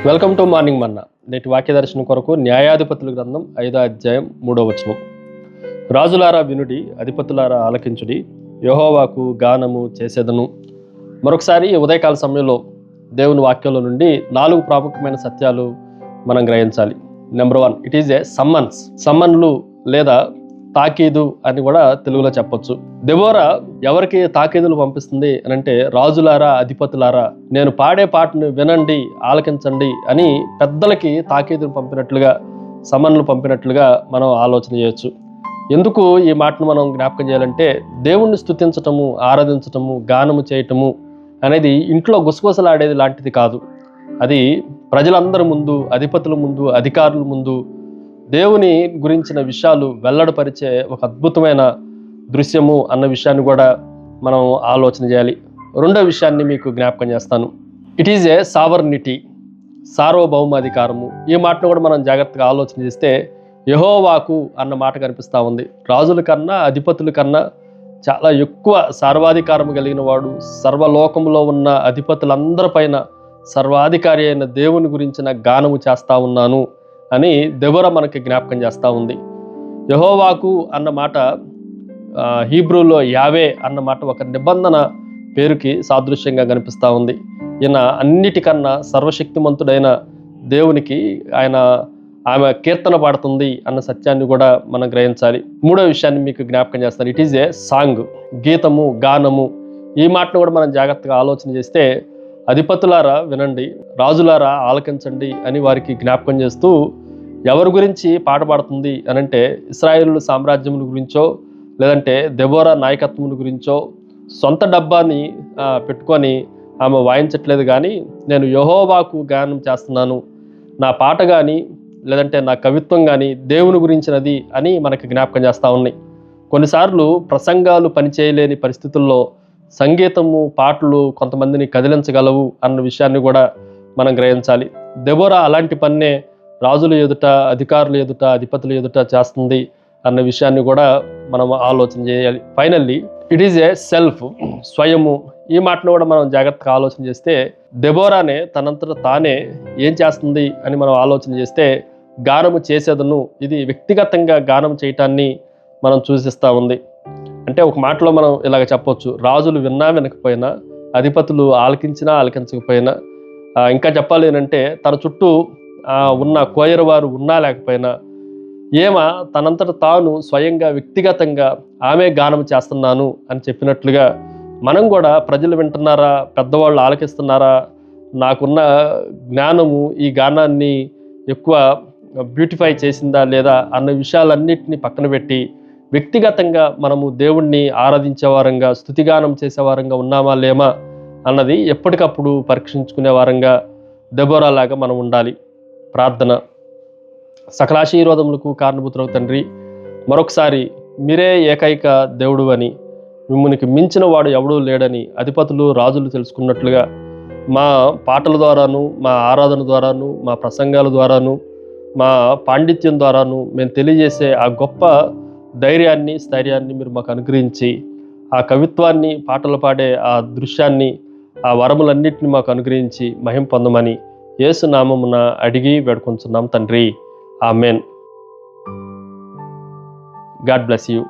Welcome to morning మన్నా. నేటి వాక్య దర్శనం కొరకు న్యాయాధిపతుల గ్రంథం 5వ అధ్యాయం 3వ వచనం. రాజులారా వినుడి, అధిపతులారా ఆలకించుడి, యెహోవాకు గానము చేసేదను. మరొకసారి ఉదయకాల సమయంలో దేవుని వాక్యంలో నుండి 4 ప్రాముఖ్యమైన సత్యాలు మనం గ్రహించాలి. నెంబర్ 1, ఇట్ ఈజ్ ఏ సమ్మన్లు లేదా తాకీదు అని కూడా తెలుగులో చెప్పొచ్చు. దెబోరా ఎవరికి తాకీదులు పంపిస్తుంది అని అంటే, రాజులారా అధిపతులారా నేను పాడే పాటను వినండి, ఆలకించండి అని పెద్దలకి తాకీదులు పంపినట్లుగా, సమన్లు పంపినట్లుగా మనం ఆలోచన చేయొచ్చు. ఎందుకు ఈ మాటను మనం జ్ఞాపకం చేయాలంటే, దేవుణ్ణి స్తుతించటము, ఆరాధించటము, గానము చేయటము అనేది ఇంట్లో గుసగుసలాడేది లాంటిది కాదు. అది ప్రజలందరి ముందు, అధిపతుల ముందు, అధికారుల ముందు దేవుని గురించిన విషయాలు వెల్లడిపరిచే ఒక అద్భుతమైన దృశ్యము అన్న విషయాన్ని కూడా మనం ఆలోచన చేయాలి. రెండో విషయాన్ని మీకు జ్ఞాపకం చేస్తాను. ఇట్ ఈజ్ ఏ సావర్నిటీ, సార్వభౌమాధికారము. ఈ మాటను కూడా మనం జాగ్రత్తగా ఆలోచన చేస్తే యెహోవాకు అన్న మాట కనిపిస్తూ ఉంది. రాజుల కన్నా, అధిపతుల కన్నా చాలా ఎక్కువ సర్వాధికారం కలిగిన వాడు, సర్వలోకంలో ఉన్న అధిపతులందరిపైన సర్వాధికారి అయిన దేవుని గురించిన గానము చేస్తూ ఉన్నాను అని దెబోరా మనకి జ్ఞాపకం చేస్తూ ఉంది. యెహోవాకు అన్న మాట హీబ్రూలో యావే అన్న మాట ఒక నిబంధన పేరుకి సాదృశ్యంగా కనిపిస్తూ ఉంది. ఈయన అన్నిటికన్నా సర్వశక్తిమంతుడైన దేవునికి ఆమె కీర్తన పాడుతుంది అన్న సత్యాన్ని కూడా మనం గ్రహించాలి. మూడో విషయాన్ని మీకు జ్ఞాపకం చేస్తాను. ఇట్ ఈజ్ ఏ సాంగ్, గీతము, గానము. ఈ మాటను కూడా మనం జాగ్రత్తగా ఆలోచన చేస్తే, అధిపతులారా వినండి, రాజులారా ఆలకించండి అని వారికి జ్ఞాపకం చేస్తూ ఎవరి గురించి పాట పాడుతుంది అనంటే, ఇశ్రాయేలు సామ్రాజ్యముల గురించో, లేదంటే దెబోరా నాయకత్వం గురించో సొంత డబ్బాని పెట్టుకొని ఆమె వాయించట్లేదు. కానీ నేను యెహోవాకు గానం చేస్తున్నాను, నా పాట కానీ లేదంటే నా కవిత్వం కానీ దేవుని గురించినది అని మనకి జ్ఞాపకం చేస్తూ ఉన్నాయి. కొన్నిసార్లు ప్రసంగాలు పనిచేయలేని పరిస్థితుల్లో సంగీతము, పాటలు కొంతమందిని కదిలించగలవు అన్న విషయాన్ని కూడా మనం గ్రహించాలి. దెబోరా అలాంటి పన్నే రాజుల ఎదుట, అధికారుల ఎదుట, అధిపతుల ఎదుట చేస్తుంది అన్న విషయాన్ని కూడా మనం ఆలోచన చేయాలి. ఫైనల్లీ ఇట్ ఈజ్ ఏ స్వయము. ఈ మాటను కూడా మనం జాగ్రత్తగా ఆలోచన చేస్తే, దెబోరానే తనంతట తానే ఏం చేస్తుంది అని మనం ఆలోచన చేస్తే, గానము చేసేదను. ఇది వ్యక్తిగతంగా గానం చేయటాన్ని మనం సూచిస్తూ ఉంది. అంటే ఒక మాటలో మనం ఇలాగ చెప్పొచ్చు, రాజులు విన్నా వినకపోయినా, అధిపతులు ఆలకించినా ఆలకించకపోయినా, ఇంకా చెప్పాలి అంటే తన చుట్టూ ఉన్న కోయరు వారు ఉన్నా లేకపోయినా, తనంతట తాను స్వయంగా వ్యక్తిగతంగా ఆమె గానం చేస్తున్నాను అని చెప్పినట్లుగా మనం కూడా ప్రజలు వింటున్నారా, పెద్దవాళ్ళు ఆలకిస్తున్నారా, నాకున్న జ్ఞానము ఈ గానాన్ని ఎక్కువ బ్యూటిఫై చేసిందా లేదా అన్న విషయాలన్నిటిని పక్కన పెట్టి, వ్యక్తిగతంగా మనము దేవుణ్ణి ఆరాధించే వారంగా, స్తుతిగానం చేసే వారంగా ఉన్నామా లేమా అన్నది ఎప్పటికప్పుడు పరీక్షించుకునే వారంగా దెబోరా లాగా మనం ఉండాలి. ప్రార్థన. సకలాశీర్వాదములకు కారణభూతులకు తండ్రి, మరొకసారి మీరే ఏకైక దేవుడు అని, మిమ్మునికి మించిన వాడు ఎవడూ లేడని అధిపతులు, రాజులు తెలుసుకున్నట్లుగా మా పాటల ద్వారాను, మా ఆరాధన ద్వారాను, మా ప్రసంగాల ద్వారాను, మా పాండిత్యం ద్వారాను మేము తెలియజేసే ఆ గొప్ప ధైర్యాన్ని, స్థైర్యాన్ని మీరు మాకు అనుగ్రహించి, ఆ కవిత్వాన్ని, పాటలు పాడే ఆ దృశ్యాన్ని, ఆ వరములన్నింటినీ మాకు అనుగ్రహించి మహిమ పొందమని యేసు నామమున అడిగి వేడుకొంచున్నాం తండ్రి. ఆమెన్. God bless you.